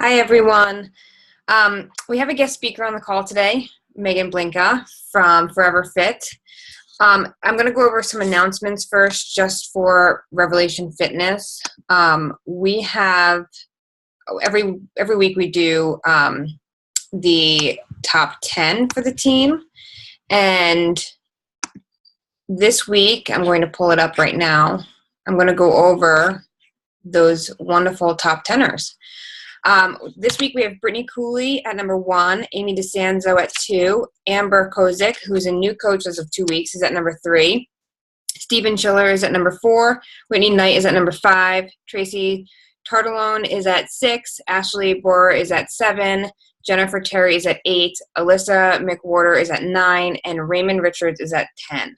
Hi, everyone. We have a guest speaker on the call today, Maegan Blinka from Forever Fit. I'm going to go over some announcements first just for Revelation Fitness. We have, every week we do the top 10 for the team. And this week, I'm going to pull it up right now. I'm going to go over those wonderful top 10ers. This week we have Brittany Cooley at number 1, Amy DeSanzo at 2, Amber Kozik, who's a new coach as of 2 weeks, is at number 3, Stephen Schiller is at number 4, Whitney Knight is at number 5, Tracy Tartalone is at 6, Ashley Borer is at 7, Jennifer Terry is at 8, Alyssa McWhorter is at 9, and Raymond Richards is at 10.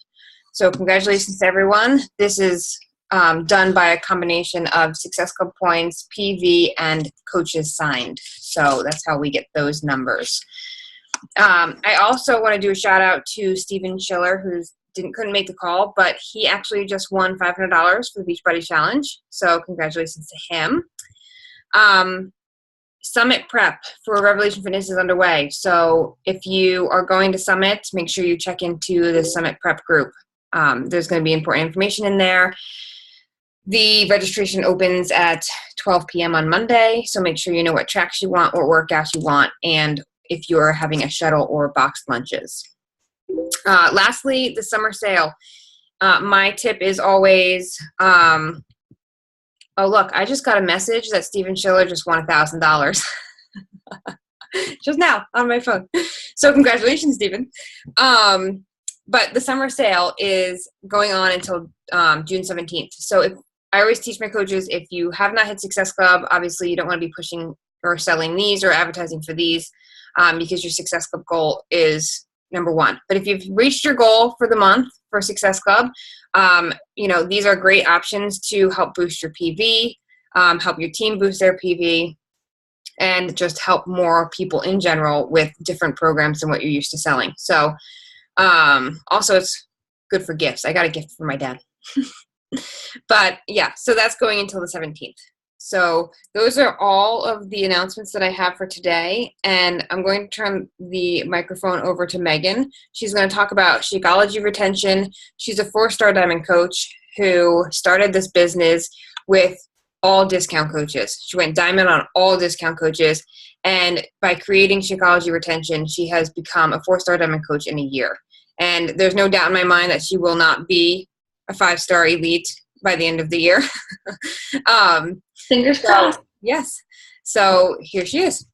So congratulations to everyone. This is done by a combination of Success Club points, PV, and coaches signed. So that's how we get those numbers. I also want to do a shout out to Stephen Schiller, who couldn't make the call, but he actually just won $500 for the Beachbody Challenge. So congratulations to him. Summit prep for Revelation Fitness is underway. So if you are going to Summit, make sure you check into the Summit prep group. There's going to be important information in there. The registration opens at 12 p.m. on Monday, so make sure you know what tracks you want, what workouts you want, and if you're having a shuttle or boxed lunches. Lastly, the summer sale. My tip is always, oh look, I just got a message that Stephen Schiller just won $1,000. Just now on my phone. So congratulations, Stephen. But the summer sale is going on until June 17th. So I always teach my coaches, if you have not hit Success Club, obviously you don't want to be pushing or selling these or advertising for these because your Success Club goal is number 1. But if you've reached your goal for the month for Success Club, these are great options to help boost your PV, help your team boost their PV, and just help more people in general with different programs than what you're used to selling. So also it's good for gifts. I got a gift for my dad. But yeah, so that's going until the 17th. So those are all of the announcements that I have for today. And I'm going to turn the microphone over to Maegan. She's going to talk about Shakeology Retention. She's a 4-star diamond coach who started this business with all discount coaches. She went diamond on all discount coaches. And by creating Shakeology Retention, she has become a 4-star diamond coach in a year. And there's no doubt in my mind that she will not be a 5-star elite by the end of the year. Fingers crossed. Yes. So here she is.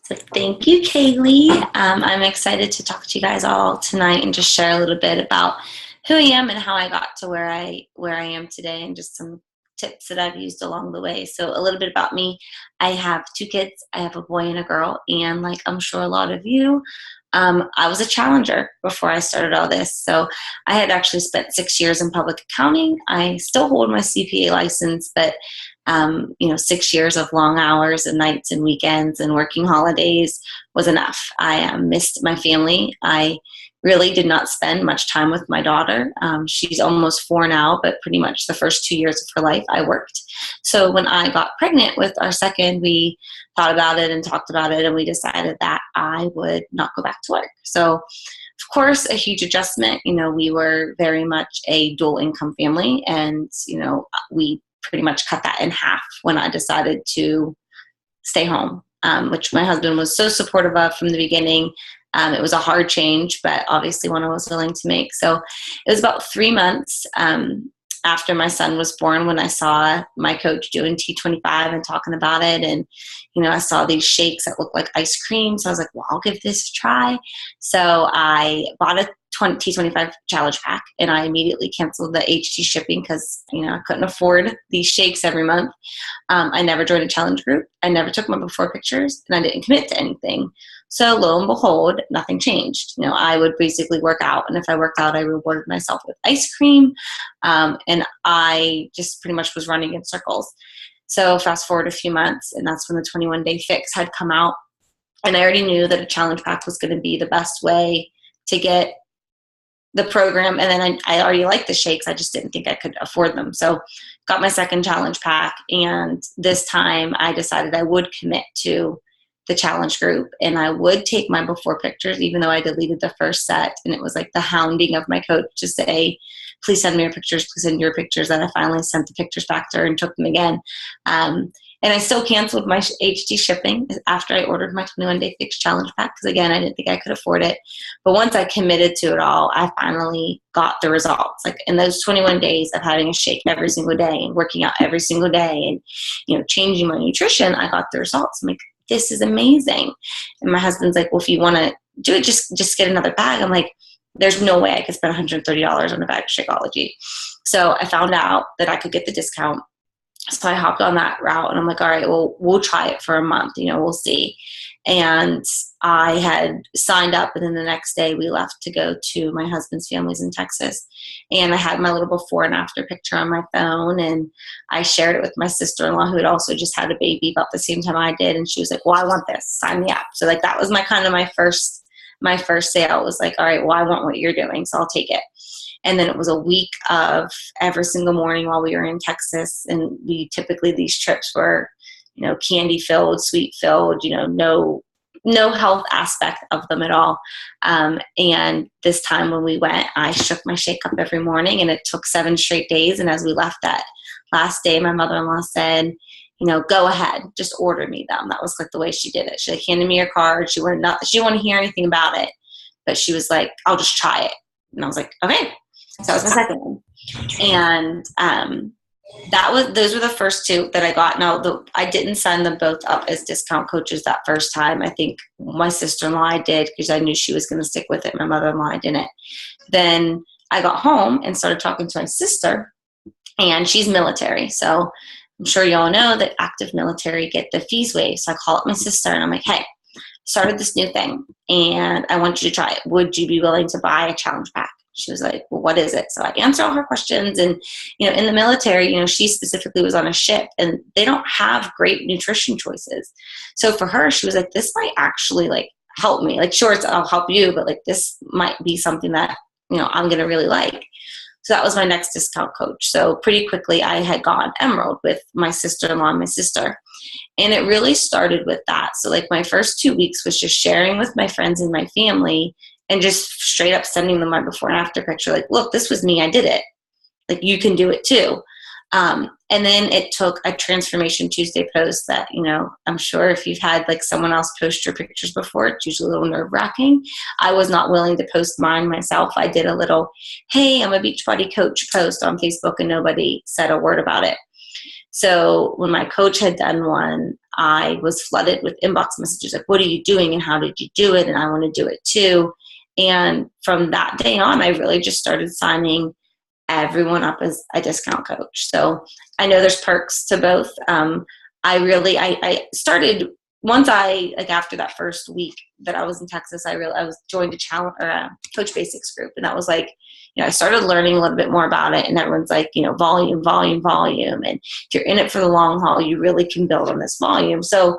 So thank you, Kaylee. I'm excited to talk to you guys all tonight and just share a little bit about who I am and how I got to where I am today, and just some tips that I've used along the way. So a little bit about me. I have 2 kids. I have a boy and a girl. And like I'm sure a lot of you, I was a challenger before I started all this. So I had actually spent 6 years in public accounting. I still hold my CPA license, but 6 years of long hours and nights and weekends and working holidays was enough. I missed my family. I really did not spend much time with my daughter. She's almost 4 now, but pretty much the first 2 years of her life I worked. So when I got pregnant with our second, we thought about it and talked about it, and we decided that I would not go back to work. So of course, a huge adjustment. We were very much a dual income family, and we pretty much cut that in half when I decided to stay home, which my husband was so supportive of from the beginning. It was a hard change, but obviously one I was willing to make. So it was about 3 months after my son was born when I saw my coach doing T25 and talking about it. And, I saw these shakes that looked like ice cream. So I was like, well, I'll give this a try. So I bought a T25 challenge pack, and I immediately canceled the HT shipping because, I couldn't afford these shakes every month. I never joined a challenge group. I never took my before pictures, and I didn't commit to anything. So lo and behold, nothing changed. I would basically work out, and if I worked out, I rewarded myself with ice cream, and I just pretty much was running in circles. So fast forward a few months, and that's when the 21-day fix had come out, and I already knew that a challenge pack was going to be the best way to get the program, and then I already liked the shakes. I just didn't think I could afford them. So got my second challenge pack, and this time I decided I would commit to the challenge group, and I would take my before pictures, even though I deleted the first set. And it was like the hounding of my coach to say, please send me your pictures, please send your pictures. And I finally sent the pictures back to her and took them again. And I still canceled my HD shipping after I ordered my 21-day fixed challenge pack, because again, I didn't think I could afford it. But once I committed to it all, I finally got the results. Like in those 21 days of having a shake every single day and working out every single day and, you know, changing my nutrition, I got the results. I'm like, this is amazing. And my husband's like, well, if you want to do it, just get another bag. I'm like, there's no way I could spend $130 on a bag of Shakeology. So I found out that I could get the discount. So I hopped on that route, and I'm like, all right, well, we'll try it for a month, you know, we'll see. And I had signed up, and then the next day we left to go to my husband's family's in Texas. And I had my little before and after picture on my phone, and I shared it with my sister-in-law, who had also just had a baby about the same time I did. And she was like, well, I want this, sign me up. So like, that was my first sale. It was like, all right, well, I want what you're doing, so I'll take it. And then it was a week of every single morning while we were in Texas. And these trips were, you know, candy filled, sweet filled, you know, no health aspect of them at all. And this time when we went, I shook my shake up every morning, and it took 7 straight days. And as we left that last day, my mother-in-law said, you know, go ahead, just order me them. That was like the way she did it. She like handed me her card. She didn't want to hear anything about it, but she was like, I'll just try it. And I was like, okay. So that was my second one. And those were the first 2 that I got. Now, I didn't sign them both up as discount coaches that first time. I think my sister-in-law I did, because I knew she was going to stick with it. My mother-in-law I didn't. Then I got home and started talking to my sister, and she's military. So I'm sure you all know that active military get the fees waived. So I call up my sister, and I'm like, hey, started this new thing, and I want you to try it. Would you be willing to buy a challenge pack? She was like, well, what is it? So I answer all her questions. And, you know, in the military, you know, she specifically was on a ship, and they don't have great nutrition choices. So for her, she was like, this might actually like help me. Like, sure, I'll help you, but like this might be something that, you know, I'm going to really like. So that was my next discount coach. So pretty quickly I had gone Emerald with my sister-in-law and my sister. And it really started with that. So like my first 2 weeks was just sharing with my friends and my family, and just straight up sending them my before and after picture. Like, look, this was me. I did it. Like, you can do it too. And then it took a Transformation Tuesday post that, you know, I'm sure if you've had like someone else post your pictures before, it's usually a little nerve wracking. I was not willing to post mine myself. I did a little, hey, I'm a Beachbody coach post on Facebook, and nobody said a word about it. So when my coach had done one, I was flooded with inbox messages like, what are you doing and how did you do it? And I want to do it too. And from that day on, I really just started signing everyone up as a discount coach. So I know there's perks to both. I started once after that first week that I was in Texas, I was joined a Coach Basics group. And that was like, you know, I started learning a little bit more about it, and everyone's like, you know, volume. And if you're in it for the long haul, you really can build on this volume. So,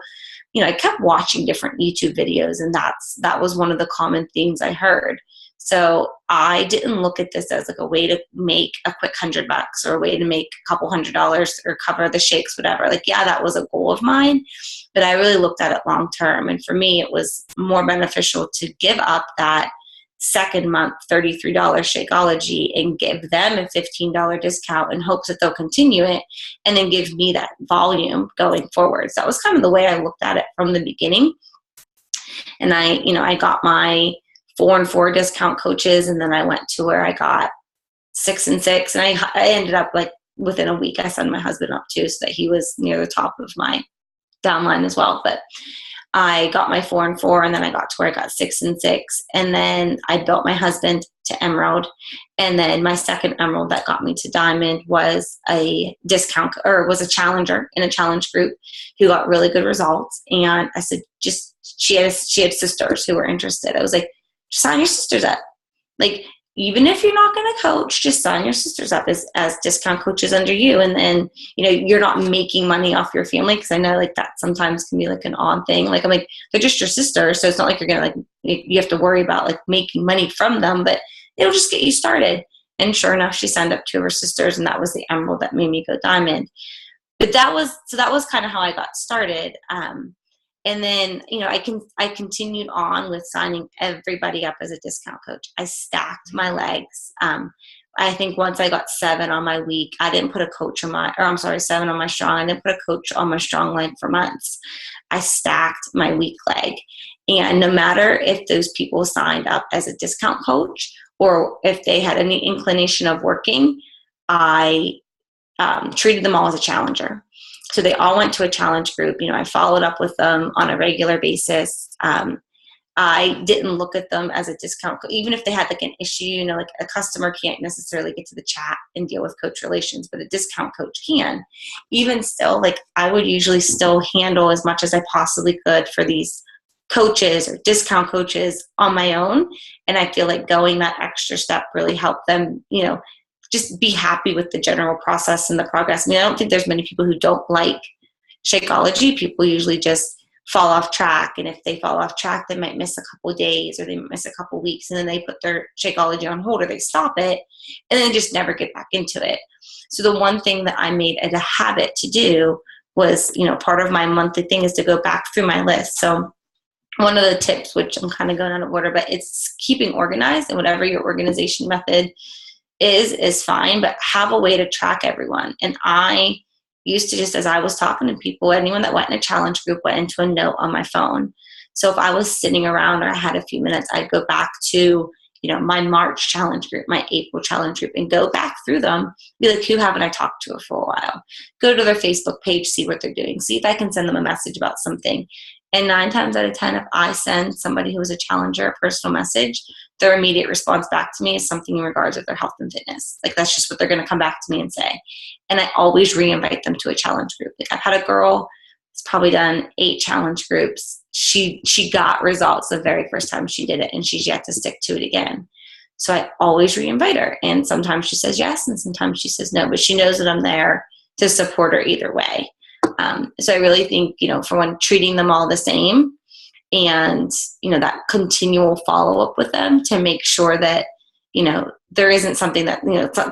you know, I kept watching different YouTube videos, and that was one of the common themes I heard. So I didn't look at this as like a way to make a quick $100 or a way to make a couple $100 or cover the shakes, whatever. Like, yeah, that was a goal of mine, but I really looked at it long term. And for me, it was more beneficial to give up that second month $33 Shakeology and give them a $15 discount in hopes that they'll continue it, and then give me that volume going forward. So that was kind of the way I looked at it from the beginning. And I got my 4 and 4 discount coaches, and then I went to where I got 6 and 6, and I ended up like within a week I signed my husband up too, so that he was near the top of my downline as well. But I got my 4 and 4, and then I got to where I got 6 and 6, and then I built my husband to Emerald, and then my second Emerald that got me to Diamond was a challenger in a challenge group who got really good results. And I said, she had sisters who were interested. I was like, just sign your sisters up. Like, even if you're not going to coach, just sign your sisters up as discount coaches under you. And then, you know, you're not making money off your family. Cause I know like that sometimes can be like an odd thing. Like, I'm like, they're just your sisters. So it's not like you're going to like, you have to worry about like making money from them, but it'll just get you started. And sure enough, she signed up 2 of her sisters, and that was the emerald that made me go diamond. But that was kind of how I got started. And then, I continued on with signing everybody up as a discount coach. I stacked my legs. I think once I got 7 on my weak, I didn't put a coach on 7 on my strong. I didn't put a coach on my strong leg for months. I stacked my weak leg. And no matter if those people signed up as a discount coach or if they had any inclination of working, I treated them all as a challenger. So they all went to a challenge group. I followed up with them on a regular basis. I didn't look at them as a discount, even if they had like an issue, like a customer can't necessarily get to the chat and deal with coach relations, but a discount coach can. Even still, like I would usually still handle as much as I possibly could for these coaches or discount coaches on my own. And I feel like going that extra step really helped them, just be happy with the general process and the progress. I mean, I don't think there's many people who don't like Shakeology. People usually just fall off track. And if they fall off track, they might miss a couple of days or they miss a couple of weeks, and then they put their Shakeology on hold or they stop it and then just never get back into it. So the one thing that I made it a habit to do was, part of my monthly thing is to go back through my list. So one of the tips, which I'm kind of going out of order, but it's keeping organized, and whatever your organization method is fine, but have a way to track everyone. And I used to, just as I was talking to people, anyone that went in a challenge group went into a note on my phone. So if I was sitting around or I had a few minutes, I'd go back to, my March challenge group, my April challenge group, and go back through them, be like, who haven't I talked to for a while? Go to their Facebook page, see what they're doing, see if I can send them a message about something. And 9 times out of 10, if I send somebody who is a challenger a personal message, their immediate response back to me is something in regards to their health and fitness. Like that's just what they're going to come back to me and say. And I always re-invite them to a challenge group. Like I've had a girl that's probably done 8 challenge groups. She got results the very first time she did it, and she's yet to stick to it again. So I always re-invite her. And sometimes she says yes, and sometimes she says no, but she knows that I'm there to support her either way. So I really think, for one, treating them all the same, and, that continual follow-up with them to make sure that, there isn't something that,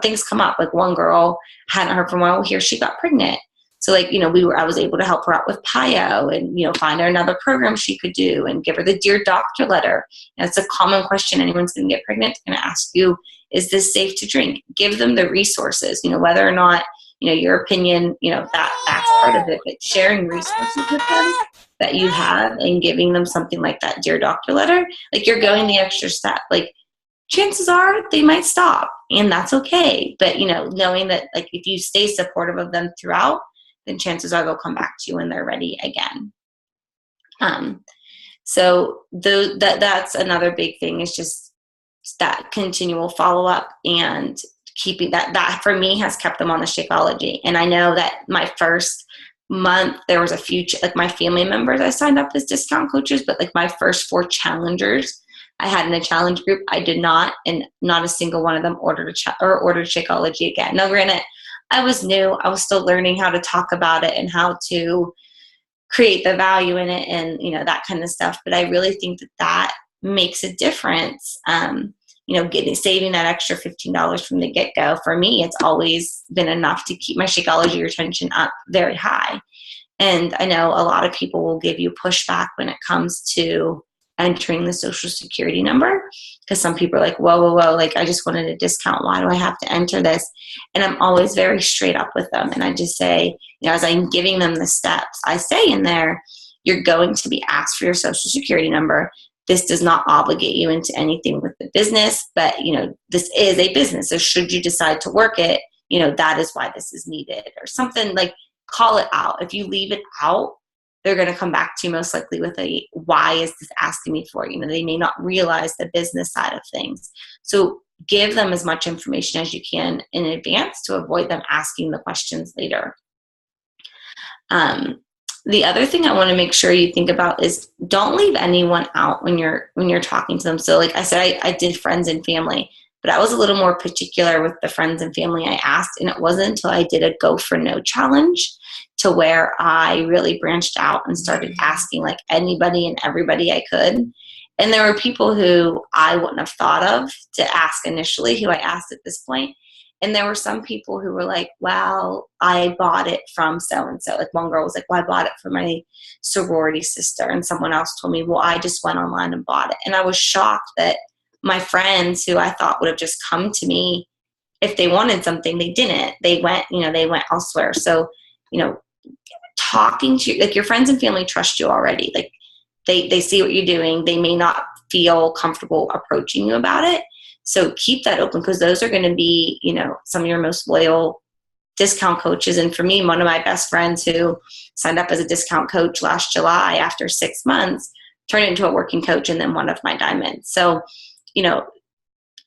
things come up. Like one girl hadn't heard from a while, here she got pregnant. So like, I was able to help her out with PIO and, find her another program she could do and give her the Dear Doctor letter. It's a common question. Anyone's going to get pregnant, they're going to ask you, is this safe to drink? Give them the resources, whether or not, your opinion, that's part of it, but sharing resources with them that you have and giving them something like that Dear Doctor letter, like you're going the extra step. Like chances are they might stop, and that's okay. But, knowing that like if you stay supportive of them throughout, then chances are they'll come back to you when they're ready again. So that's another big thing, is just that continual follow-up and keeping that for me has kept them on the Shakeology. And I know that my first month, there was a few, like my family members I signed up as discount coaches, but like my first 4 challengers I had in a challenge group, I did not, and not a single one of them ordered Shakeology again. Now granted, I was new. I was still learning how to talk about it and how to create the value in it and, that kind of stuff. But I really think that makes a difference. Saving that extra $15 from the get-go, for me, it's always been enough to keep my Shakeology retention up very high. And I know a lot of people will give you pushback when it comes to entering the Social Security number, because some people are like, whoa, like I just wanted a discount. Why do I have to enter this? And I'm always very straight up with them. And I just say, as I'm giving them the steps, I say in there, you're going to be asked for your Social Security number. This does not obligate you into anything with the business, but, this is a business. So should you decide to work it, that is why this is needed, or something. Like call it out. If you leave it out, they're going to come back to you most likely with a, why is this asking me for? They may not realize the business side of things. So give them as much information as you can in advance to avoid them asking the questions later. The other thing I want to make sure you think about is don't leave anyone out when you're talking to them. So like I said, I did friends and family, but I was a little more particular with the friends and family I asked. And it wasn't until I did a Go for No challenge to where I really branched out and started asking like anybody and everybody I could. And there were people who I wouldn't have thought of to ask initially, who I asked at this point. And there were some people who were like, wow, I bought it from so-and-so. Like one girl was like, well, I bought it from my sorority sister. And someone else told me, well, I just went online and bought it. And I was shocked that my friends who I thought would have just come to me if they wanted something, they didn't. They went elsewhere. So, talking to, like, your friends and family trust you already. Like they see what you're doing. They may not feel comfortable approaching you about it. So keep that open, because those are going to be, some of your most loyal discount coaches. And for me, one of my best friends who signed up as a discount coach last July, after 6 months, turned into a working coach and then one of my diamonds. So,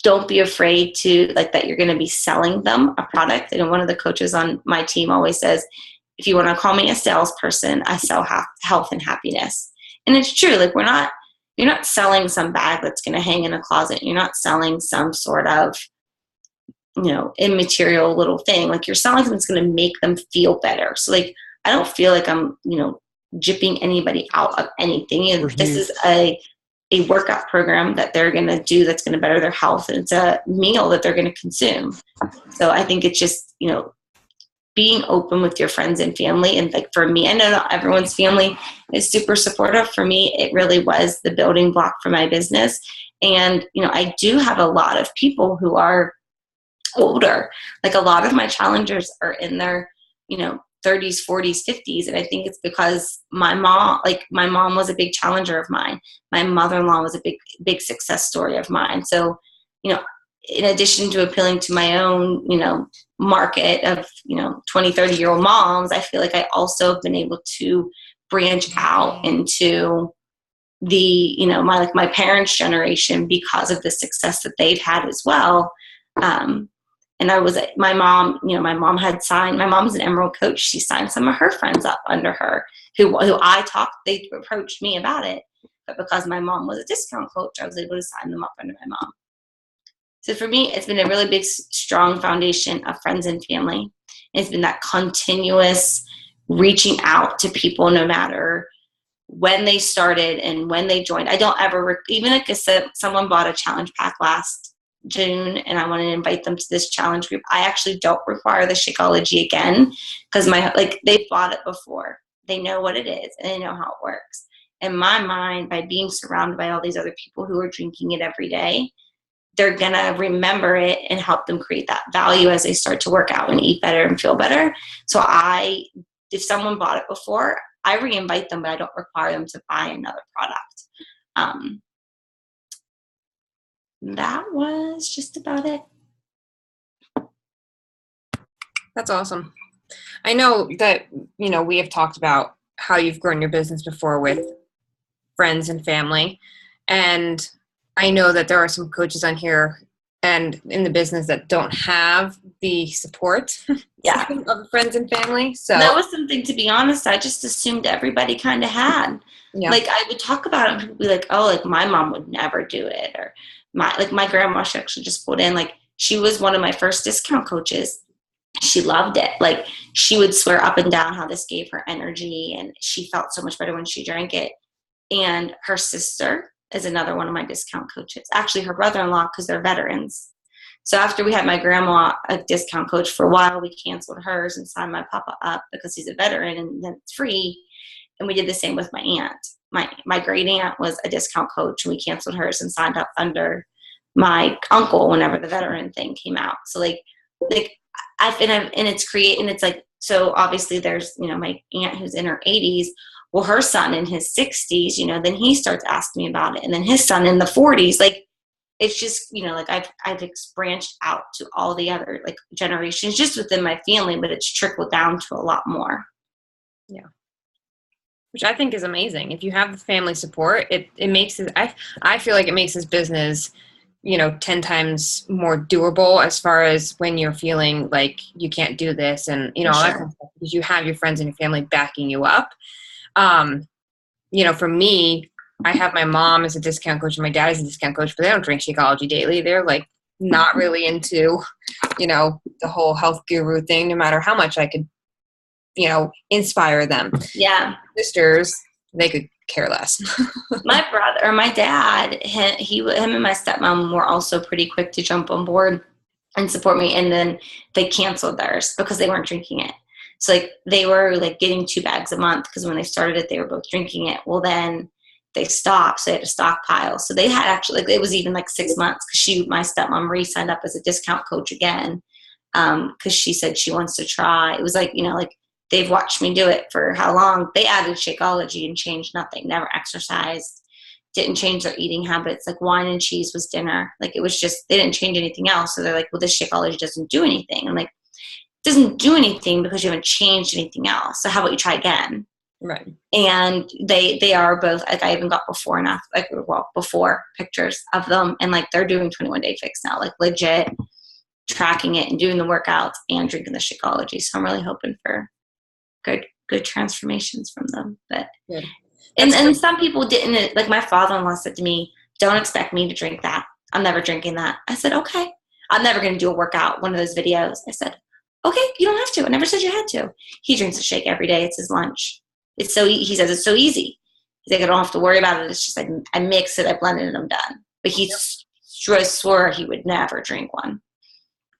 don't be afraid to, like, that you're going to be selling them a product. One of the coaches on my team always says, if you want to call me a salesperson, I sell health and happiness. And it's true. Like, you're not selling some bag that's going to hang in a closet. You're not selling some sort of, immaterial little thing. Like, you're selling something that's going to make them feel better. So, like, I don't feel like I'm, gypping anybody out of anything. This is a workout program that they're going to do that's going to better their health. And it's a meal that they're going to consume. So I think it's just, being open with your friends and family. And like, for me, I know not everyone's family is super supportive. For me, it really was the building block for my business. And, I do have a lot of people who are older. Like, a lot of my challengers are in their, 30s, 40s, 50s. And I think it's because my mom was a big challenger of mine. My mother-in-law was a big success story of mine. So, in addition to appealing to my own, market of, 20, 30-year-old moms, I feel like I also have been able to branch out into the, my parents' generation, because of the success that they'd had as well. And my mom was an Emerald coach. She signed some of her friends up under her who they approached me about it. But because my mom was a discount coach, I was able to sign them up under my mom. So for me, it's been a really big, strong foundation of friends and family. And it's been that continuous reaching out to people, no matter when they started and when they joined. I don't ever, even if someone bought a challenge pack last June and I want to invite them to this challenge group, I actually don't require the Shakeology again, because they've bought it before. They know what it is and they know how it works. In my mind, by being surrounded by all these other people who are drinking it every day, they're going to remember it and help them create that value as they start to work out and eat better and feel better. So if someone bought it before, I re-invite them, but I don't require them to buy another product. That was just about it. That's awesome. I know that, we have talked about how you've grown your business before with friends and family. And I know that there are some coaches on here and in the business that don't have the support of friends and family. So that was something, to be honest, I just assumed everybody kind of had. Yeah. Like, I would talk about it and people would be like, oh, like, my mom would never do it. Or my grandma, she actually just pulled in, like, she was one of my first discount coaches. She loved it. Like, she would swear up and down how this gave her energy, and she felt so much better when she drank it. And her sister is another one of my discount coaches. Actually, her brother-in-law, because they're veterans. So after we had my grandma a discount coach for a while, we canceled hers and signed my papa up because he's a veteran and then it's free. And we did the same with my aunt. My great aunt was a discount coach, and we canceled hers and signed up under my uncle whenever the veteran thing came out. So and it's like, so obviously there's, my aunt who's in her 80s. Well, her son in his 60s, then he starts asking me about it. And then his son in the 40s, like, it's just, like, I've branched out to all the other, like, generations just within my family, but it's trickled down to a lot more. Yeah. Which I think is amazing. If you have the family support, it makes it, I feel like it makes this business, 10 times more doable, as far as when you're feeling like you can't do this and, all that kind of stuff, because you have your friends and your family backing you up. For me, I have my mom as a discount coach and my dad as a discount coach, but they don't drink Shakeology daily. They're like not really into, the whole health guru thing, no matter how much I could, inspire them. Yeah. Sisters, they could care less. My brother or my dad, him and my stepmom were also pretty quick to jump on board and support me. And then they canceled theirs because they weren't drinking it. So like they were like getting 2 bags a month because when they started it, they were both drinking it. Well, then they stopped, so they had to stockpile. So they had actually, like, it was even like 6 months because my stepmom re-signed up as a discount coach again because she said she wants to try. It was like, like they've watched me do it for how long? They added Shakeology and changed nothing, never exercised, didn't change their eating habits. Like wine and cheese was dinner. Like it was just, they didn't change anything else. So they're like, well, this Shakeology doesn't do anything. I'm like, it doesn't do anything because you haven't changed anything else. So how about you try again? Right. And they are both, like I even got before and after, like, well, before pictures of them. And like, they're doing 21-day fix now, like legit tracking it and doing the workouts and drinking the Shakeology. So I'm really hoping for good transformations from them. But Good. and some people didn't. Like my father-in-law said to me, don't expect me to drink that. I'm never drinking that. I said, okay. I'm never going to do a workout, one of those videos. I said, okay, you don't have to. I never said you had to. He drinks a shake every day. It's his lunch. It's so, he says it's so easy. He's like, I don't have to worry about it. It's just like, I mix it, I blend it, and I'm done. But he swore he would never drink one.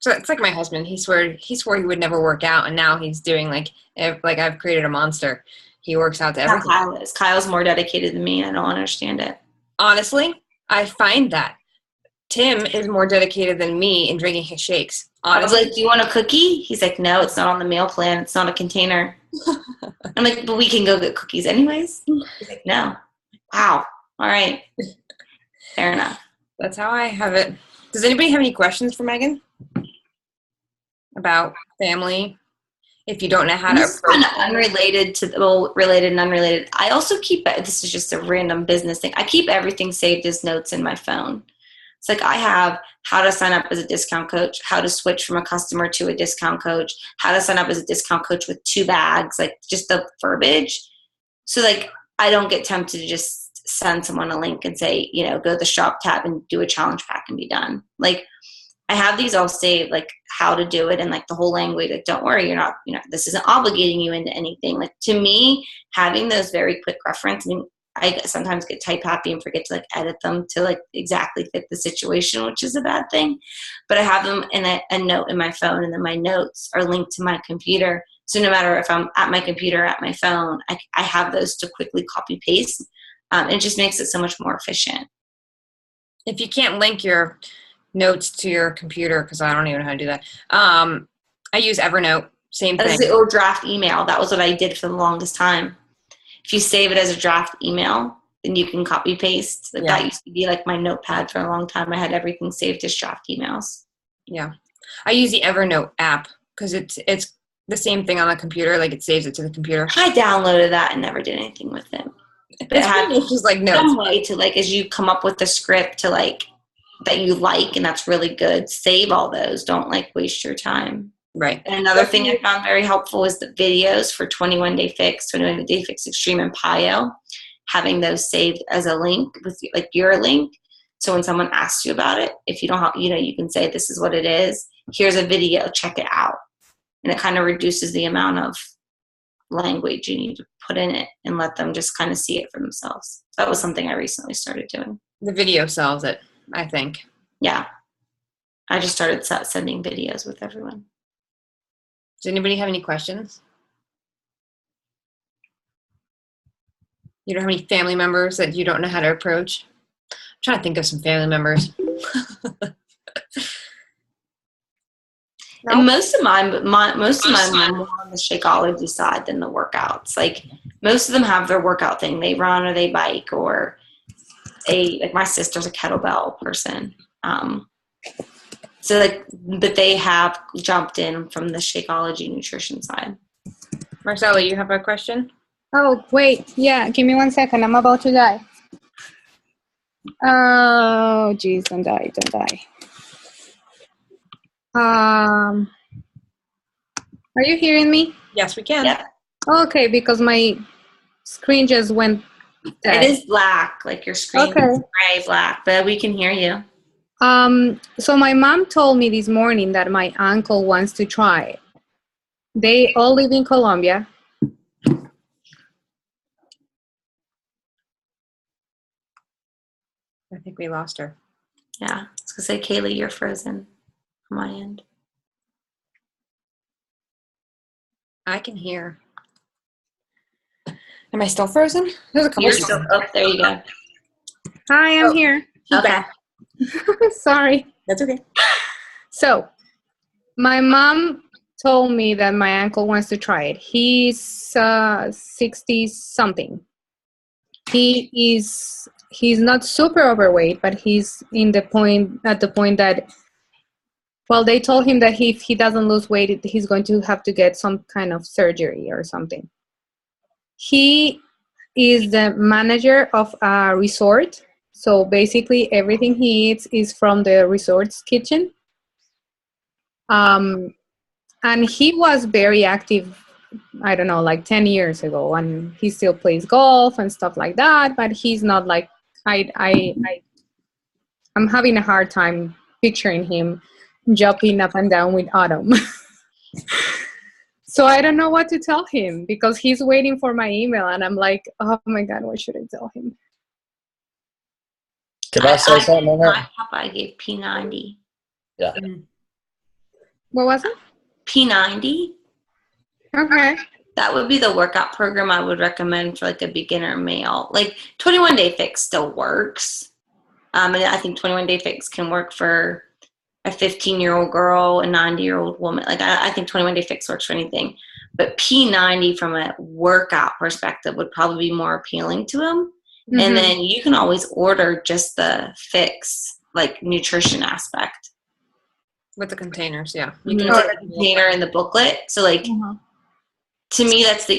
So it's like my husband. He swore he would never work out, and now he's doing like I've created a monster. He works out to everything. Kyle is. Kyle's more dedicated than me. I don't understand it. Honestly, I find that Tim is more dedicated than me in drinking his shakes. Honestly. I was like, do you want a cookie? He's like, no, it's not on the meal plan. It's not a container. I'm like, but we can go get cookies anyways. He's like, no. Wow. All right. Fair enough. That's how I have it. Does anybody have any questions for Maegan about family? If you don't know how to approach kind of unrelated to, well, related and unrelated. I also keep, this is just a random business thing. I keep everything saved as notes in my phone. It's like I have how to sign up as a discount coach, how to switch from a customer to a discount coach, how to sign up as a discount coach with 2 bags, like just the verbiage. So like I don't get tempted to just send someone a link and say, go to the shop tab and do a challenge pack and be done. Like I have these all saved, like how to do it and like the whole language. Like, don't worry, you're not, this isn't obligating you into anything. Like to me, having those very quick reference, I mean, I sometimes get type happy and forget to like edit them to like exactly fit the situation, which is a bad thing. But I have them in a note in my phone, and then my notes are linked to my computer. So no matter if I'm at my computer or at my phone, I have those to quickly copy paste. It just makes it so much more efficient. If you can't link your notes to your computer, because I don't even know how to do that, I use Evernote. Same thing. Or draft email. That was what I did for the longest time. If you save it as a draft email, then you can copy paste. Like that used to be like my notepad for a long time. I had everything saved as draft emails. Yeah. I use the Evernote app because it's the same thing on the computer. Like it saves it to the computer. I downloaded that and never did anything with it. But it's just like notes. Some way to like, as you come up with the script to like that you like, and that's really good, save all those. Don't like waste your time. Right. And another thing I found very helpful is the videos for 21-day fix, 21-day fix extreme, and PIO, having those saved as a link with like your link. So when someone asks you about it, if you don't have, you can say, this is what it is. Here's a video, check it out. And it kind of reduces the amount of language you need to put in it and let them just kind of see it for themselves. That was something I recently started doing. The video sells it, I think. Yeah. I just started sending videos with everyone. Does anybody have any questions? You don't have any family members that you don't know how to approach? I'm trying to think of some family members. And most of mine are more on the Shakeology side than the workouts. Like most of them have their workout thing. They run or they bike, or like my sister's a kettlebell person. So like, but they have jumped in from the Shakeology nutrition side. Marcella, you have a question? Oh, wait. Yeah, give me 1 second. I'm about to die. Oh, geez, don't die. Are you hearing me? Yes, we can. Yeah. Okay, because my screen just went dead. It is black, like your screen is gray black, but we can hear you. So my mom told me this morning that my uncle wants to try it. They all live in Colombia. I think we lost her. Yeah. I was going to say, Kaylee, you're frozen on my end. I can hear. Am I still frozen? There's a couple. You're still up. There you go. Hi, I'm here. Okay. Sorry. That's okay. So, my mom told me that my uncle wants to try it. He's 60 something. He's not super overweight, but he's at the point that, well, they told him that if he doesn't lose weight, he's going to have to get some kind of surgery or something. He is the manager of a resort. So basically everything he eats is from the resort's kitchen. And he was very active, I don't know, like 10 years ago, and he still plays golf and stuff like that, but he's not like, I'm having a hard time picturing him jumping up and down with Autumn. So I don't know what to tell him because he's waiting for my email, and I'm like, oh my God, what should I tell him? Can I say something on My that? papa, I gave P90. Yeah. What was it? P90. Okay. That would be the workout program I would recommend for like a beginner male. Like 21 Day Fix still works. And I think 21 Day Fix can work for a 15-year-old girl, a 90-year-old woman. Like I think 21 Day Fix works for anything. But P90 from a workout perspective would probably be more appealing to him. Mm-hmm. And then you can always order just the fix, like nutrition aspect. With the containers, yeah. You can take the container in the booklet. So like, to me, that's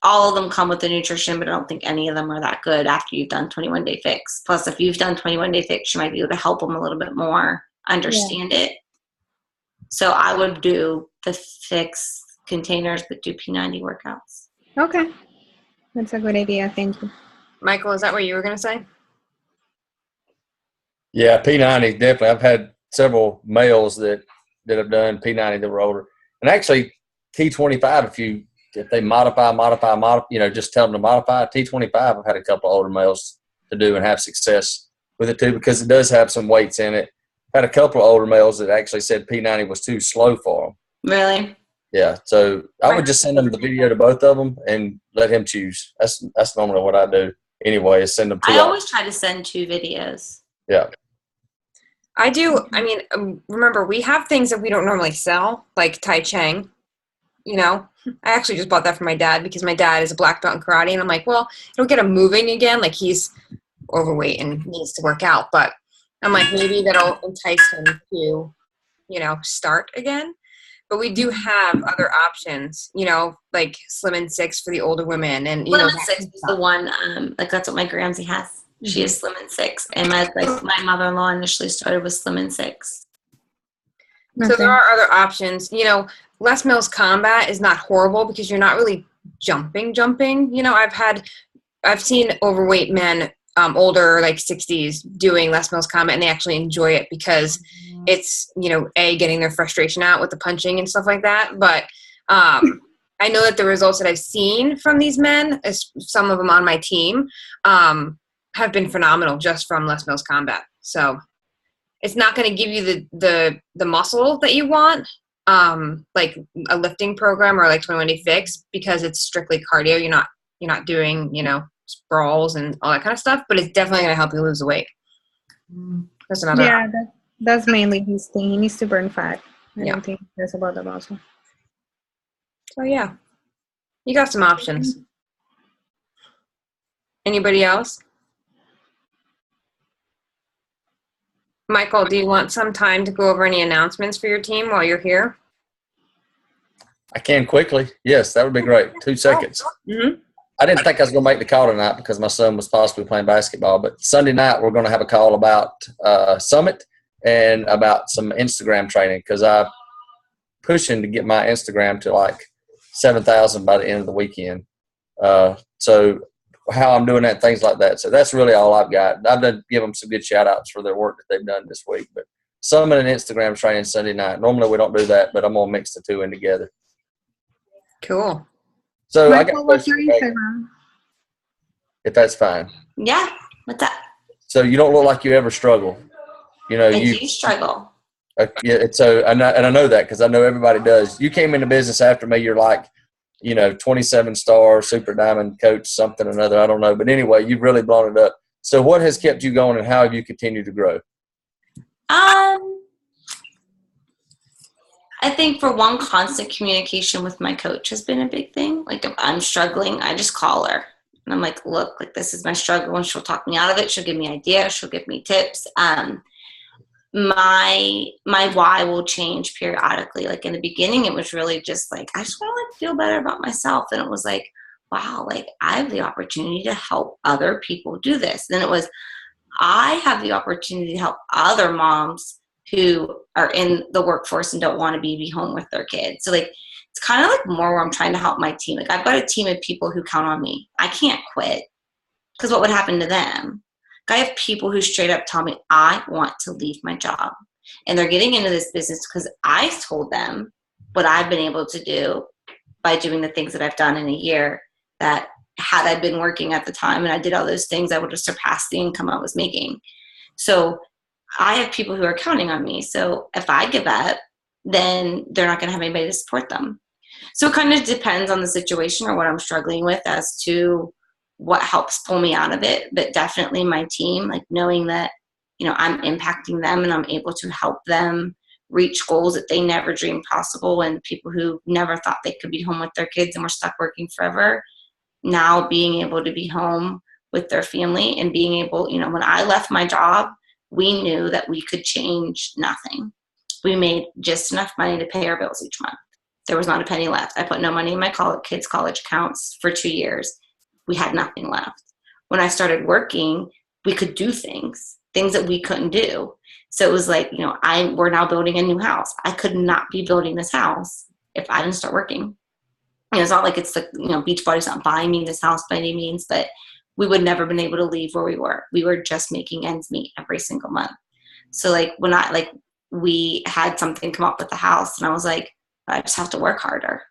all of them come with the nutrition, but I don't think any of them are that good after you've done 21 Day Fix. Plus, if you've done 21 Day Fix, you might be able to help them a little bit more understand it. So I would do the fix containers, but do P90 workouts. Okay. That's a good idea. Thank you. Michael, is that what you were going to say? Yeah, P90 definitely. I've had several males that have done P90 that were older, and actually T25. If they modify, just tell them to modify T25. I've had a couple of older males to do and have success with it too because it does have some weights in it. Had a couple of older males that actually said P90 was too slow for them. Really? Yeah, so I would just send them the video to both of them and let him choose. That's normally what I do anyway, is send them two. I always try to send 2 videos. Yeah. I do. I mean, remember, we have things that we don't normally sell, like Tai Chang. I actually just bought that for my dad because my dad is a black belt in karate, and I'm like, well, it'll get him moving again. Like, he's overweight and needs to work out, but I'm like, maybe that'll entice him to, start again. But we do have other options, like Slim and Six for the older women, and Slim and Six is the one. That's what my Gramsci has. Mm-hmm. She is Slim and Six, and my mother-in-law initially started with Slim and Six. So there are other options. Les Mills Combat is not horrible because you're not really jumping. I've seen overweight men, older, like 60s, doing Les Mills Combat, and they actually enjoy it because it's, getting their frustration out with the punching and stuff like that. But I know that the results that I've seen from these men, some of them on my team, have been phenomenal just from Les Mills Combat. So it's not going to give you the muscle that you want, like a lifting program or like 21 Day Fix, because it's strictly cardio. You're not doing, sprawls and all that kind of stuff, but it's definitely going to help you lose the weight. That's another. That's mainly his thing. He needs to burn fat. I Yeah. don't think that's about the muscle. So yeah, you got some options. Anybody else? Michael, do you want some time to go over any announcements for your team while you're here? I can quickly. Yes, that would be great. 2 seconds. Mm-hmm. I didn't think I was going to make the call tonight because my son was possibly playing basketball. But Sunday night, we're going to have a call about Summit and about some Instagram training because I'm pushing to get my Instagram to like 7,000 by the end of the weekend. So how I'm doing that, things like that. So that's really all I've got. I've done give them some good shout outs for their work that they've done this week. But Summit and Instagram training Sunday night. Normally we don't do that, but I'm going to mix the two in together. Cool. So Michael, I got what's your Instagram? if that's fine. Yeah. What's that? So you don't look like you ever struggle. You know, I do struggle. yeah. So I know that because I know everybody does. You came into business after me. You're like, 27-star super diamond coach, something or another. I don't know. But anyway, you've really blown it up. So what has kept you going and how have you continued to grow? I think for one, constant communication with my coach has been a big thing. Like if I'm struggling, I just call her and I'm like, look, like this is my struggle, and she'll talk me out of it. She'll give me ideas. She'll give me tips. My why will change periodically. Like in the beginning, it was really just like, I just want to like feel better about myself. And it was like, wow, like I have the opportunity to help other people do this. Then it was, I have the opportunity to help other moms who are in the workforce and don't want to be home with their kids. So like, it's kind of like more where I'm trying to help my team. Like I've got a team of people who count on me. I can't quit because what would happen to them? I have people who straight up tell me, I want to leave my job. And they're getting into this business because I told them what I've been able to do by doing the things that I've done in a year, that had I been working at the time and I did all those things, I would have surpassed the income I was making. So I have people who are counting on me. So if I give up, then they're not going to have anybody to support them. So it kind of depends on the situation or what I'm struggling with as to what helps pull me out of it. But definitely my team, like knowing that, I'm impacting them and I'm able to help them reach goals that they never dreamed possible, and people who never thought they could be home with their kids and were stuck working forever, now being able to be home with their family and being able, when I left my job, we knew that we could change nothing. We made just enough money to pay our bills each month. There was not a penny left. I put no money in my kids' college accounts for 2 years. We had nothing left. When I started working, we could do things that we couldn't do. So it was like, we're now building a new house. I could not be building this house if I didn't start working. It's not like it's the, Beachbody's not buying me this house by any means, but we would never been able to leave where we were. We were just making ends meet every single month. So like when we had something come up with the house and I was like, I just have to work harder.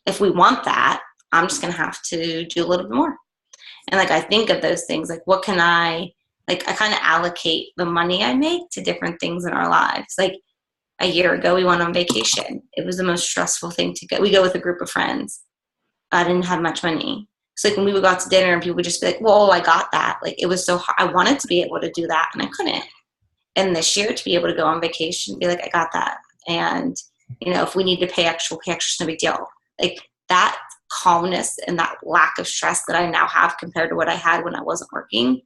If we want that, I'm just going to have to do a little bit more. And like, I think of those things, like what can I kind of allocate the money I make to different things in our lives. Like a year ago, we went on vacation. It was the most stressful thing to go. We go with a group of friends. I didn't have much money. So like when we would go out to dinner and people would just be like, whoa, I got that. Like it was so hard. I wanted to be able to do that and I couldn't. And this year to be able to go on vacation and be like, I got that. And, if we need to pay extra, we'll pay extra, it's no big deal. Like that calmness and that lack of stress that I now have compared to what I had when I wasn't working,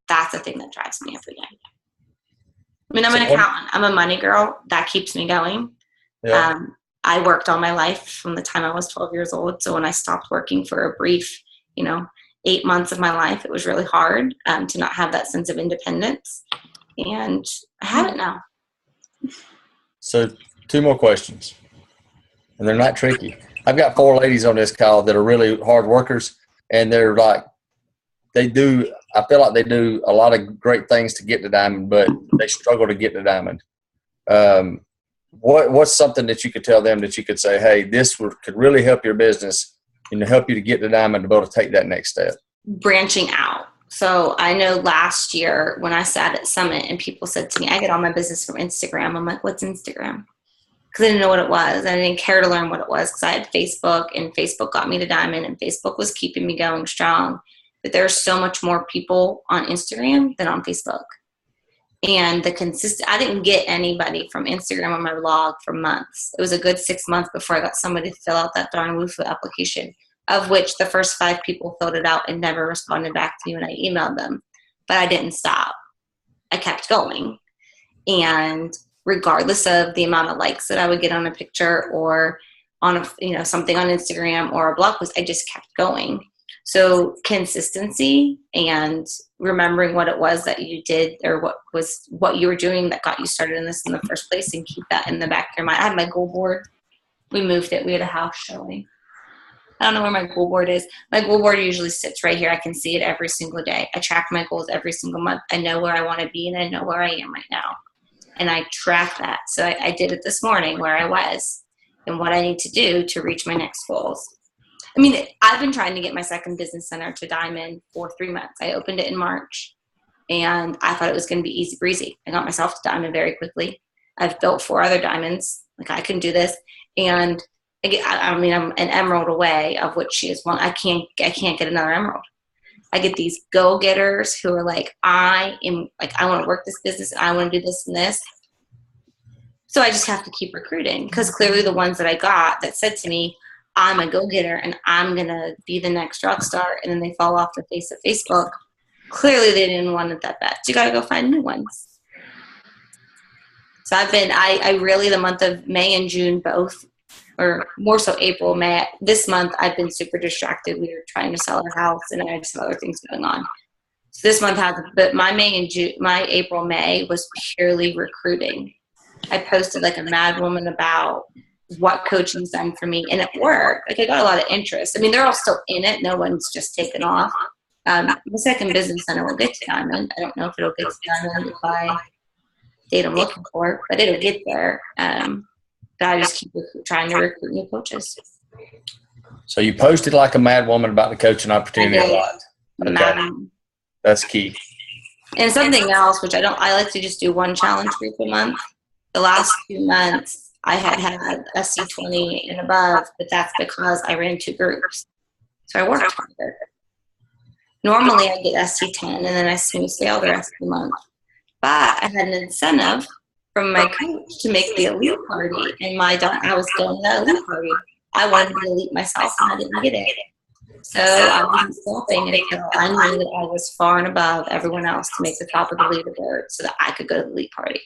that's the thing that drives me every day. I mean, I'm an accountant. I'm a money girl. That keeps me going. Yeah. I worked all my life from the time I was 12 years old. So when I stopped working for a brief, 8 months of my life, it was really hard to not have that sense of independence. And I have it now. So 2 more questions, and they're not tricky. I've got 4 ladies on this call that are really hard workers, and they're like, I feel like they do a lot of great things to get to diamond, but they struggle to get to diamond. What's something that you could tell them that you could say, hey, this could really help your business and help you to get to diamond to be able to take that next step? Branching out. So I know last year when I sat at Summit and people said to me, I get all my business from Instagram. I'm like, what's Instagram? Because I didn't know what it was. I didn't care to learn what it was because I had Facebook, and Facebook got me to diamond, and Facebook was keeping me going strong. But there's so much more people on Instagram than on Facebook. And I didn't get anybody from Instagram on my blog for months. It was a good 6 months before I got somebody to fill out that darn WooFoo application, of which the first 5 people filled it out and never responded back to me when I emailed them. But I didn't stop. I kept going. And regardless of the amount of likes that I would get on a picture or on something on Instagram or a blog post, I just kept going. So consistency and remembering what it was that you did or what you were doing that got you started in this in the first place, and keep that in the back of your mind. I had my goal board. We moved it. We had a house showing. I don't know where my goal board is. My goal board usually sits right here. I can see it every single day. I track my goals every single month. I know where I want to be, and I know where I am right now. And I track that. So I did it this morning, where I was and what I need to do to reach my next goals. I mean, I've been trying to get my second business center to diamond for 3 months. I opened it in March. and I thought it was going to be easy breezy. I got myself to diamond very quickly. I've built 4 other diamonds. Like, I can do this. And I'm an emerald away, of which she is one. I can't get another emerald. I get these go-getters who are like, I want to work this business, and I want to do this and this. So I just have to keep recruiting, because clearly the ones that I got that said to me, I'm a go-getter and I'm going to be the next rock star, and then they fall off the face of Facebook, clearly they didn't want it that bad. So you got to go find new ones. So I really, the month of May and June both, or more so April, May, this month I've been super distracted. We were trying to sell our house, and I had some other things going on. So this month but my April, May was purely recruiting. I posted like a mad woman about what coaching's done for me, and it worked. Like, I got a lot of interest. I mean, they're all still in it. No one's just taken off. The second business center will get to diamond. I don't know if it'll get to diamond if I date I'm looking for, but it'll get there. But I just keep trying to recruit new coaches. So you posted like a mad woman about the coaching opportunity a lot. Okay. That's key. And something else, which I like to just do one challenge group a month. The last 2 months I had SC20 and above, but that's because I ran 2 groups. So I worked harder. Normally I get SC10 and then I smooth sail the rest of the month. But I had an incentive from my coach to make the elite party, and I was going to the elite party. I wanted to be elite myself, and I didn't get it. So I wasn't stopping until I knew that I was far and above everyone else to make the top of the leaderboard so that I could go to the elite party.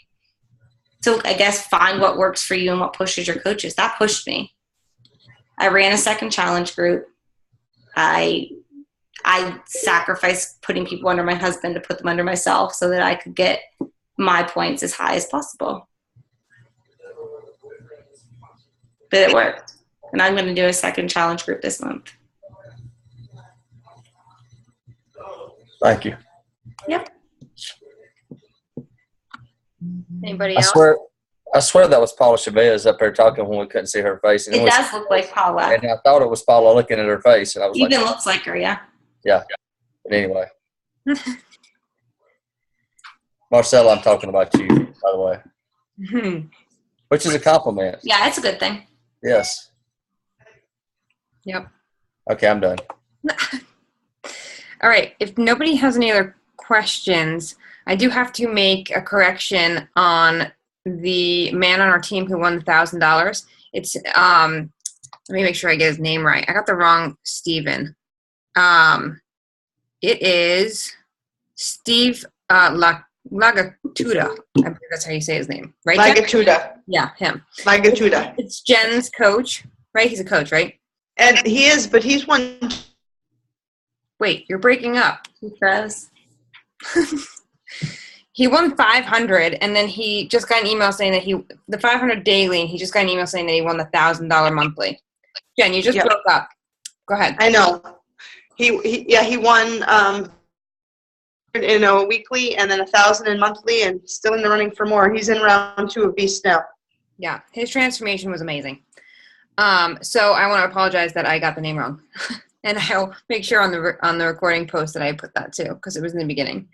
So I guess find what works for you and what pushes your coaches. That pushed me. I ran a second challenge group. I sacrificed putting people under my husband to put them under myself so that I could get my points as high as possible. But it worked. And I'm going to do a second challenge group this month. Thank you. Yep. Anybody else? I swear that was Paula Chavez up there talking when we couldn't see her face. And It does look like Paula. And I thought it was Paula looking at her face. And I was Even looks like her, yeah. Yeah. But anyway. Marcella, I'm talking about you, by the way. Which is a compliment. Yeah, it's a good thing. Yes. Yep. Okay, I'm done. All right. If nobody has any other questions, I do have to make a correction on the man on our team who won the $1,000. It's let me make sure I get his name right. I got the wrong Steven. It is Steve Lagatuda. I believe that's how you say his name, right? Lagatuda. Yeah, him. Lagatuda. It's Jen's coach, right? He's a coach, right? And he is, but he's won. Wait, you're breaking up. He froze. He won 500, and then he just got an email saying that the 500 daily, and he just got an email saying that he won the $1,000 monthly. Jen, you just broke up. Go ahead. I know. He won in a weekly and then 1,000 in monthly, and still in the running for more. He's in round 2 of Beast now. Yeah, his transformation was amazing. So I want to apologize that I got the name wrong, and I'll make sure on the recording post that I put that too, because it was in the beginning.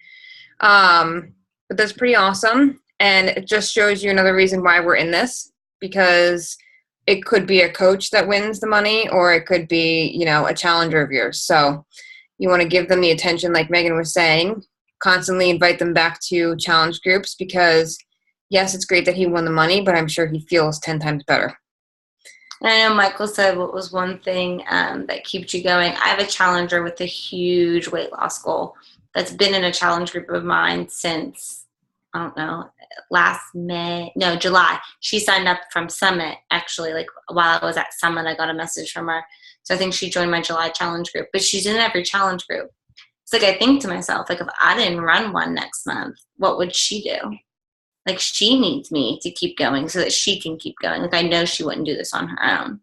But that's pretty awesome, and it just shows you another reason why we're in this, because it could be a coach that wins the money, or it could be, a challenger of yours. So you want to give them the attention, like Megan was saying, constantly invite them back to challenge groups, because yes, it's great that he won the money, but I'm sure he feels 10 times better. I know Michael said what was one thing that keeps you going. I have a challenger with a huge weight loss goal that's been in a challenge group of mine since, I don't know, July. She signed up from Summit, actually. Like, while I was at Summit, I got a message from her. So I think she joined my July challenge group. But she's in every challenge group. It's like, I think to myself, like, if I didn't run one next month, what would she do? Like, she needs me to keep going so that she can keep going. Like, I know she wouldn't do this on her own.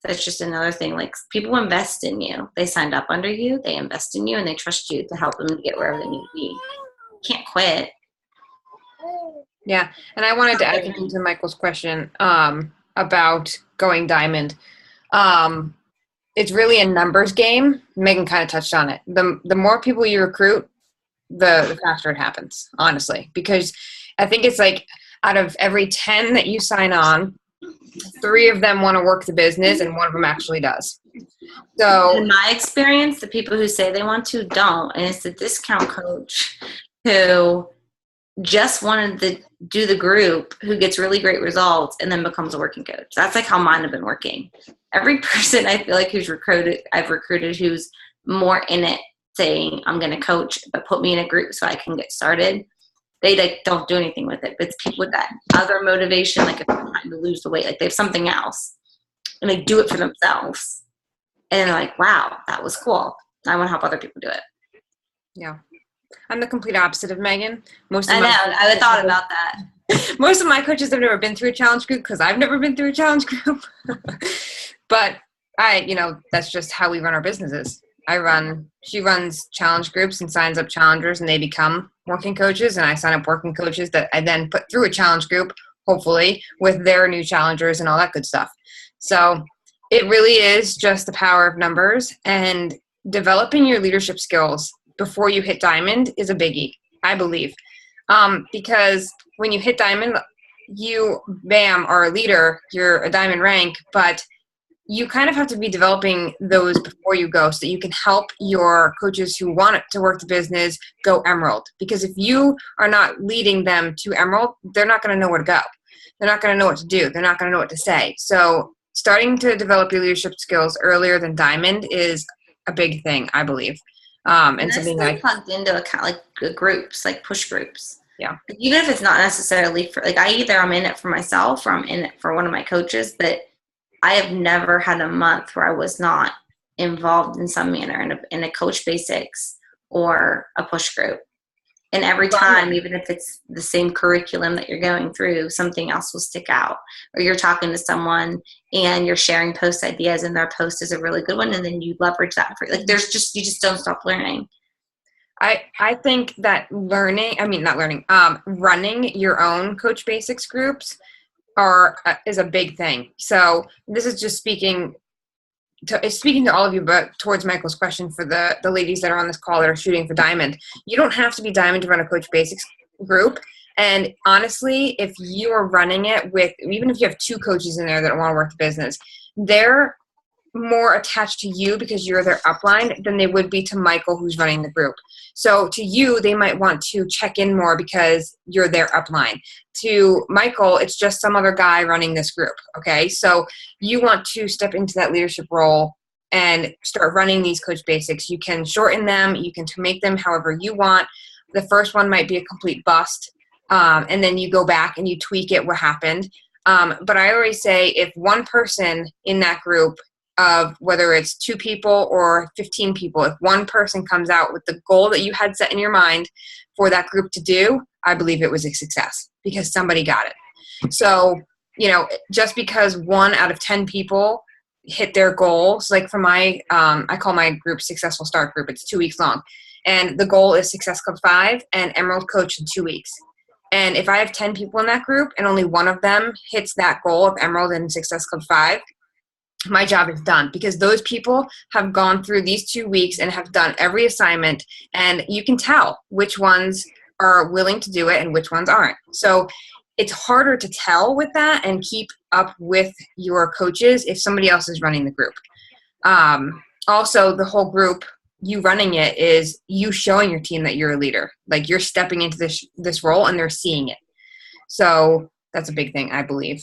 That's just another thing. Like, people invest in you. They signed up under you. They invest in you, and they trust you to help them to get wherever they need to be. You can't quit. Yeah, and I wanted to add something to Michael's question about going diamond. It's really a numbers game. Megan kind of touched on it. The more people you recruit, the faster it happens, honestly, because I think it's like out of every 10 that you sign on, 3 of them want to work the business and 1 of them actually does. So in my experience, the people who say they want to don't, and it's the discount coach who just wanted to do the group who gets really great results and then becomes a working coach. That's like how mine have been working. Every person I feel like I've recruited who's more in it saying I'm going to coach, but put me in a group so I can get started. They like don't do anything with it. But it's people with that other motivation, like if they're trying to lose the weight, like they have something else and they do it for themselves. And they're like, wow, that was cool. I want to help other people do it. yeah, I'm the complete opposite of Megan. I know. I had thought about that. Most of my coaches have never been through a challenge group because I've never been through a challenge group. But that's just how we run our businesses. She runs challenge groups and signs up challengers and they become working coaches, and I sign up working coaches that I then put through a challenge group, hopefully, with their new challengers and all that good stuff. So it really is just the power of numbers, and developing your leadership skills before you hit diamond is a biggie, I believe. Because when you hit diamond, you, bam, are a leader, you're a diamond rank, but you kind of have to be developing those before you go so that you can help your coaches who want to work the business go emerald. Because if you are not leading them to emerald, they're not going to know where to go. They're not going to know what to do. They're not going to know what to say. So starting to develop your leadership skills earlier than diamond is a big thing, I believe. And something that plugged into like groups, like push groups. Yeah. Even if it's not necessarily for, like, I'm in it for myself or I'm in it for one of my coaches, but I have never had a month where I was not involved in some manner in a coach basics or a push group. And every time, even if it's the same curriculum that you're going through, something else will stick out. Or you're talking to someone and you're sharing post ideas and their post is a really good one, and then you leverage that for, like, you just don't stop learning. I think that running your own coach basics groups is a big thing. So this is just speaking to all of you, but towards Michael's question for the ladies that are on this call that are shooting for diamond. You don't have to be diamond to run a coach basics group. And honestly, if you are running it with, even if you have 2 coaches in there that want to work the business, they're more attached to you because you're their upline than they would be to Michael who's running the group. So to you, they might want to check in more because you're their upline. To Michael, it's just some other guy running this group. Okay. So you want to step into that leadership role and start running these coach basics. You can shorten them. You can make them however you want. The first one might be a complete bust. And then you go back and you tweak it, what happened. But I always say if one person in that group, of whether it's 2 people or 15 people, if one person comes out with the goal that you had set in your mind for that group to do, I believe it was a success because somebody got it. So, just because 1 out of 10 people hit their goals, like for my, I call my group Successful Start Group. It's 2 weeks long. And the goal is Success Club 5 and Emerald Coach in 2 weeks. And if I have 10 people in that group and only 1 of them hits that goal of Emerald and Success Club 5, my job is done because those people have gone through these 2 weeks and have done every assignment, and you can tell which ones are willing to do it and which ones aren't. So it's harder to tell with that and keep up with your coaches if somebody else is running the group. Also, the whole group, you running it is you showing your team that you're a leader. Like you're stepping into this role and they're seeing it. So that's a big thing, I believe.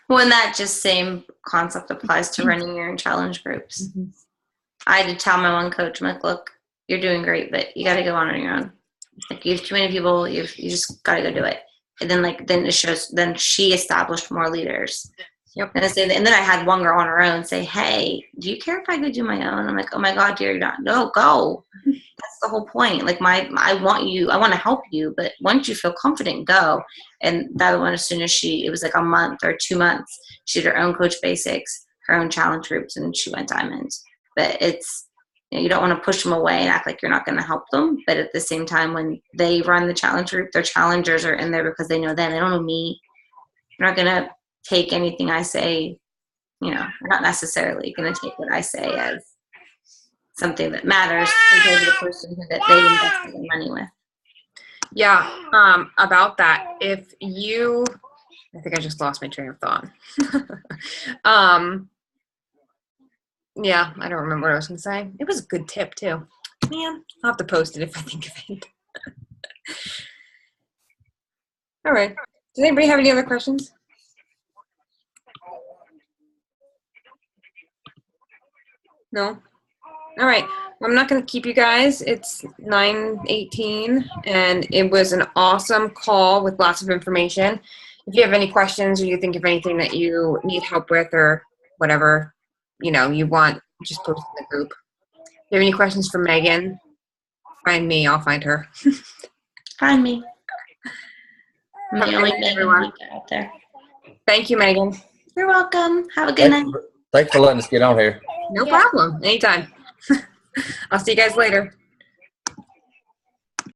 Well, and that just same concept applies to running your own challenge groups. Mm-hmm. I had to tell my one coach, I'm like, look, you're doing great, but you got to go on your own. Like you have too many people, you just got to go do it. And then she established more leaders. Yep. And then I had one girl on her own say, hey, do you care if I go do my own? I'm like, oh my God, dear, no, go. That's the whole point. Like I want to help you, but once you feel confident, go. And that one, as soon as it was like a month or 2 months, she did her own coach basics, her own challenge groups, and she went diamond. But it's, you don't want to push them away and act like you're not going to help them. But at the same time, when they run the challenge group, their challengers are in there because they know them. They don't know me. They're not going to take anything I say, they're not necessarily going to take what I say as something that matters compared to the person that they invested their money with. Yeah, about that, if you, I think I just lost my train of thought. Yeah, I don't remember what I was going to say. It was a good tip, too. Man, I'll have to post it if I think of it. All right. Does anybody have any other questions? No? All right. Well, I'm not going to keep you guys. It's 9:18, and it was an awesome call with lots of information. If you have any questions or you think of anything that you need help with or whatever, you want, just post in the group. If you have any questions for Megan, find me. I'll find her. Find me. I'm Have the a only good night, Megan everyone. out there. Thank you, Megan. You're welcome. Have a good night. Thanks for letting us get on here. No problem. Anytime. I'll see you guys later.